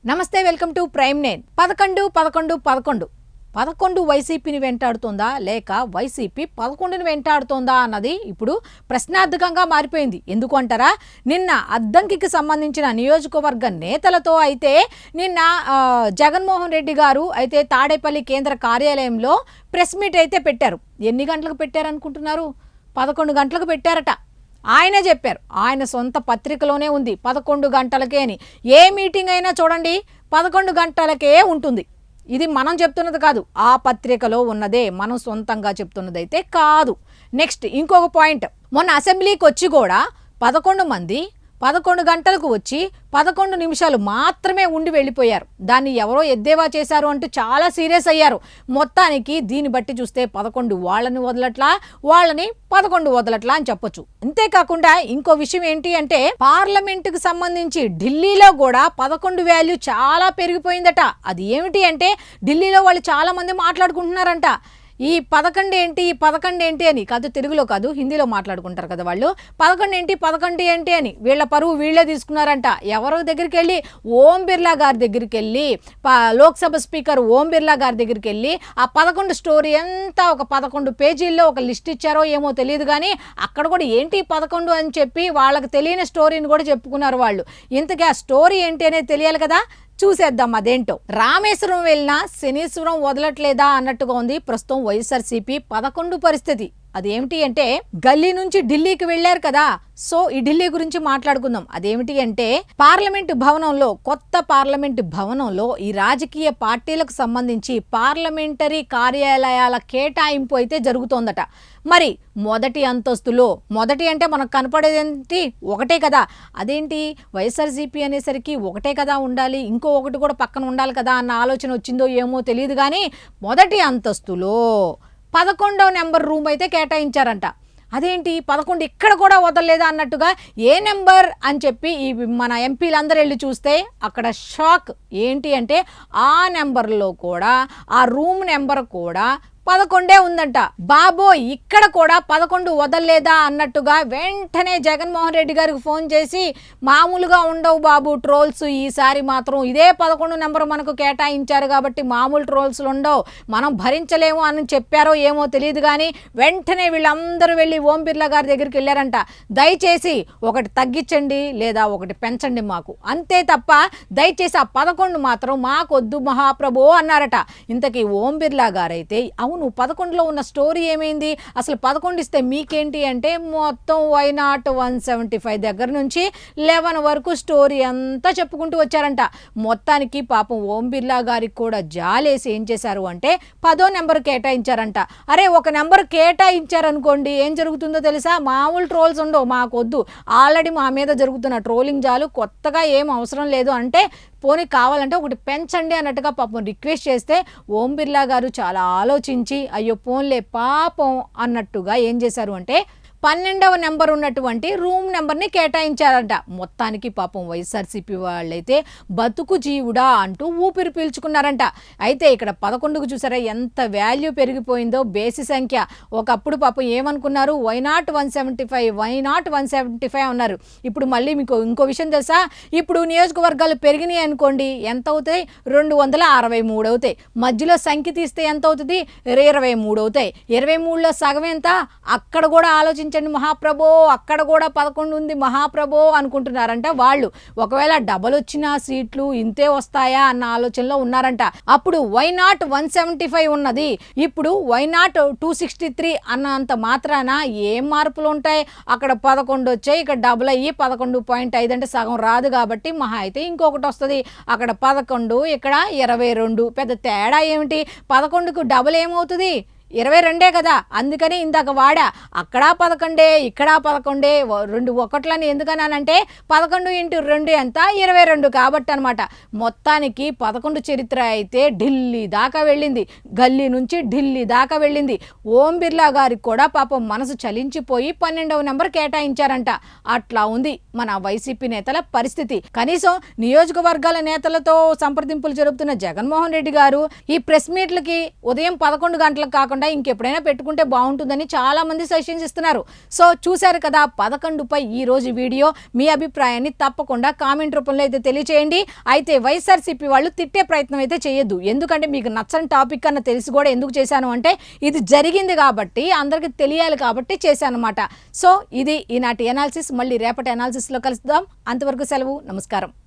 నమస్తే, welcome to prime nine. 11 వైసీపీని వెంటాడుతోందా లేక వైసీపీ 11ని వెంటాడుతోందా అన్నది ఇప్పుడు ప్రశ్నార్థకంగా మారిపోయింది. ఎందుకు అంటారా, నిన్న అద్దంకికి సంబంధించిన నియోజకవర్గ నేతలతో అయితే నిన్న జగన్మోహన్ రెడ్డి గారు అయితే తాడేపల్లి కేంద్ర కార్యాలయంలో ప్రెస్ మీట్ అయితే పెట్టారు. ఎన్ని గంటలకు పెట్టారనుకుంటున్నారు? 11 గంటలకు పెట్టారట. ఆయనే చెప్పారు, ఆయన సొంత పత్రికలోనే ఉంది 11 గంటలకే అని. ఏ మీటింగ్ అయినా చూడండి 11 గంటలకే ఉంటుంది. ఇది మనం చెప్తున్నది కాదు, ఆ పత్రికలో ఉన్నదే, మనం సొంతంగా చెప్తున్నదైతే కాదు. నెక్స్ట్ ఇంకొక పాయింట్, మొన్న అసెంబ్లీకి వచ్చి కూడా 11 మంది 11 గంటలకు వచ్చి 11 నిమిషాలు మాత్రమే ఉండి వెళ్ళిపోయారు. దాన్ని ఎవరో ఎద్దేవా చేశారు అంటూ చాలా సీరియస్ అయ్యారు. మొత్తానికి దీన్ని బట్టి చూస్తే 11 వాళ్ళని వదలట్లా, వాళ్ళని 11 వదలట్లా అని చెప్పొచ్చు. అంతేకాకుండా ఇంకో విషయం ఏంటి అంటే, పార్లమెంటుకు సంబంధించి ఢిల్లీలో కూడా 11 వాల్యూ చాలా పెరిగిపోయిందట. అది ఏమిటి అంటే, ఢిల్లీలో వాళ్ళు చాలా మంది మాట్లాడుకుంటున్నారంట, ఈ 11 ఏంటి, ఈ 11 ఏంటి అని. కాదు, తెలుగులో కాదు, హిందీలో మాట్లాడుకుంటారు కదా వాళ్ళు. 11 ఏంటి అని వీళ్ళ పరువు వీళ్ళే తీసుకున్నారంట. ఎవరో దగ్గరికి వెళ్ళి, ఓం బిర్లా గారి దగ్గరికి వెళ్ళి, లోక్సభ స్పీకర్ ఓం బిర్లా గారి దగ్గరికి వెళ్ళి ఆ 11 స్టోరీ అంతా ఒక 11 పేజీల్లో ఒక లిస్ట్ ఇచ్చారో ఏమో తెలియదు, కానీ అక్కడ కూడా ఏంటి 11 అని చెప్పి వాళ్ళకి తెలియని స్టోరీని కూడా చెప్పుకున్నారు వాళ్ళు. ఇంతకీ ఆ స్టోరీ ఏంటి అనేది తెలియాలి కదా, చూసేద్దాం అదేంటో. రామేశ్వరం వెళ్ళినా శనీశ్వరం వదలట్లేదా అన్నట్టుగా ఉంది ప్రస్తుతం వైఎస్ఆర్సీపీ 11 పరిస్థితి. అదేమిటి అంటే, గల్లీ నుంచి ఢిల్లీకి వెళ్ళారు కదా, సో ఈ ఢిల్లీ గురించి మాట్లాడుకుందాం. అదేమిటి అంటే, పార్లమెంటు భవనంలో, కొత్త పార్లమెంటు భవనంలో ఈ రాజకీయ పార్టీలకు సంబంధించి పార్లమెంటరీ కార్యాలయాల కేటాయింపు అయితే జరుగుతోందట. మరి మొదటి అంతస్తులో, మొదటి అంటే మనకు కనపడేదేంటి, ఒకటే కదా. అదేంటి వైఎస్ఆర్సీపీ అనేసరికి ఒకటే కదా ఉండాలి, ఇంకో ఒకటి కూడా పక్కన ఉండాలి కదా అన్న ఆలోచన వచ్చిందో ఏమో తెలియదు, కానీ మొదటి అంతస్తులో 11వ నెంబర్ రూమ్ అయితే కేటాయించారంట. అదేంటి 11 ఇక్కడ కూడా వదలలేదా అన్నట్టుగా ఏ నెంబర్ అని చెప్పి ఈ మన ఎంపీలందరూ వెళ్ళి చూస్తే అక్కడ షాక్. ఏంటి అంటే, ఆ నెంబర్లో కూడా, ఆ రూమ్ నెంబర్ కూడా 11 ఉందంట. బాబోయ్, ఇక్కడ కూడా 11 వదలలేదా అన్నట్టుగా వెంటనే జగన్మోహన్ రెడ్డి గారికి ఫోన్ చేసి, మామూలుగా ఉండవు బాబు ట్రోల్స్, ఈసారి మాత్రం ఇదే 11 నెంబర్ మనకు కేటాయించారు కాబట్టి మామూలు ట్రోల్స్లు ఉండవు, మనం భరించలేము అని చెప్పారో ఏమో తెలియదు, కానీ వెంటనే వీళ్ళందరూ వెళ్ళి ఓం బిర్లా గారి దగ్గరికి వెళ్ళారంట. దయచేసి ఒకటి తగ్గించండి లేదా ఒకటి పెంచండి మాకు, అంతే తప్ప దయచేసి ఆ 11 మాత్రం మాకొద్దు మహాప్రభు అన్నారట. ఇంతకీ ఓం బిర్లా గారైతే, అవును 11లో ఉన్న స్టోరీ ఏమైంది, అసలు 11 ఇస్తే మీకేంటి అంటే, మొత్తం వైనాట్ 175 దగ్గర నుంచి 11 వరకు స్టోరీ అంతా చెప్పుకుంటూ వచ్చారంట. మొత్తానికి పాపం ఓం బిర్లా గారికి కూడా జాలేసి ఏం చేశారు అంటే 10వ నెంబర్ కేటాయించారంట. అరే, ఒక నెంబర్ కేటాయించారనుకోండి ఏం జరుగుతుందో తెలుసా, మామూలు ట్రోల్స్ ఉండవు, మాకొద్దు, ఆల్రెడీ మా మీద జరుగుతున్న ట్రోలింగ్ జాలు, కొత్తగా ఏం అవసరం లేదు అంటే, పోనీ కావాలంటే ఒకటి పెంచండి అన్నట్టుగా పాపం రిక్వెస్ట్ చేస్తే ఓం బిర్లా గారు చాలా ఆలోచించి, అయ్యో పోన్లే పాపం అన్నట్టుగా ఏం చేశారు అంటే 12వ నెంబర్ ఉన్నటువంటి రూమ్ నెంబర్ని కేటాయించారంట. మొత్తానికి పాపం వైఎస్ఆర్సీపీ వాళ్ళైతే బతుకు జీవుడా అంటూ ఊపిరి పీల్చుకున్నారంట. అయితే ఇక్కడ 11కు చూసారా ఎంత వాల్యూ పెరిగిపోయిందో, బేసి సంఖ్య. ఒకప్పుడు పాపం ఏమనుకున్నారు, వైనాట్ 175 అన్నారు. ఇప్పుడు మళ్ళీ మీకు ఇంకో విషయం తెలుసా, ఇప్పుడు నియోజకవర్గాలు పెరిగినాయి అనుకోండి, ఎంత అవుతాయి, 263 అవుతాయి. మధ్యలో సంఖ్య తీస్తే ఎంత అవుతుంది, 23 అవుతాయి. 23లో సగం ఎంత, అక్కడ కూడా ఆలోచించండి మహాప్రభో, అక్కడ కూడా 11 ఉంది మహాప్రభో అనుకుంటున్నారంట వాళ్ళు. ఒకవేళ డబల్ వచ్చిన సీట్లు ఇంతే వస్తాయా అన్న ఆలోచనలో ఉన్నారంట. అప్పుడు వైనాట్ 175 ఉన్నది, ఇప్పుడు వైనాట్ 263 అన్నంత మాత్రాన ఏం మార్పులు ఉంటాయి, అక్కడ 11 వచ్చాయి, ఇక్కడ డబుల్ అయ్యి 11.5 అంటే సగం రాదు కాబట్టి మహా అయితే ఇంకొకటి వస్తుంది. అక్కడ 11, ఇక్కడ 22, పెద్ద తేడా ఏమిటి, 11కు డబుల్ ఏమవుతుంది, 22 కదా. అందుకని ఇందాక వాడా, అక్కడ 11 ఇక్కడ 11, 2 ఒకట్లని ఎందుకన్నానంటే 11 × 2 ఎంత, 22 కాబట్టి అనమాట. మొత్తానికి 11 చరిత్ర అయితే ఢిల్లీ దాకా వెళ్ళింది, గల్లీ నుంచి ఢిల్లీ దాకా వెళ్ళింది. ఓం బిర్లా గారికి కూడా పాపం మనసు చలించిపోయి 12వ నెంబర్ కేటాయించారంట. అట్లా ఉంది మన వైసీపీ నేతల పరిస్థితి. కనీసం నియోజకవర్గాల నేతలతో సంప్రదింపులు జరుపుతున్న జగన్మోహన్ రెడ్డి గారు ఈ ప్రెస్ మీట్లకి ఉదయం 11 గంటలకు కాకుండా కాకుండా ఇంకెప్పుడైనా పెట్టుకుంటే బాగుంటుందని చాలామంది సజెషన్స్ ఇస్తున్నారు. సో చూశారు కదా 11పై ఈరోజు వీడియో. మీ అభిప్రాయాన్ని తప్పకుండా కామెంట్ రూపంలో అయితే తెలియచేయండి. అయితే వైఎస్ఆర్సీపీ వాళ్ళు తిట్టే ప్రయత్నం అయితే చేయొద్దు. ఎందుకంటే మీకు నచ్చని టాపిక్ అన్న తెలిసి కూడా ఎందుకు చేశాను అంటే ఇది జరిగింది కాబట్టి అందరికీ తెలియాలి కాబట్టి చేశాను అన్నమాట. సో ఇది ఈనాటి ఎనాలిసిస్. మళ్ళీ రేపటి ఎనాలిసిస్లో కలుద్దాం. అంతవరకు సెలవు. నమస్కారం.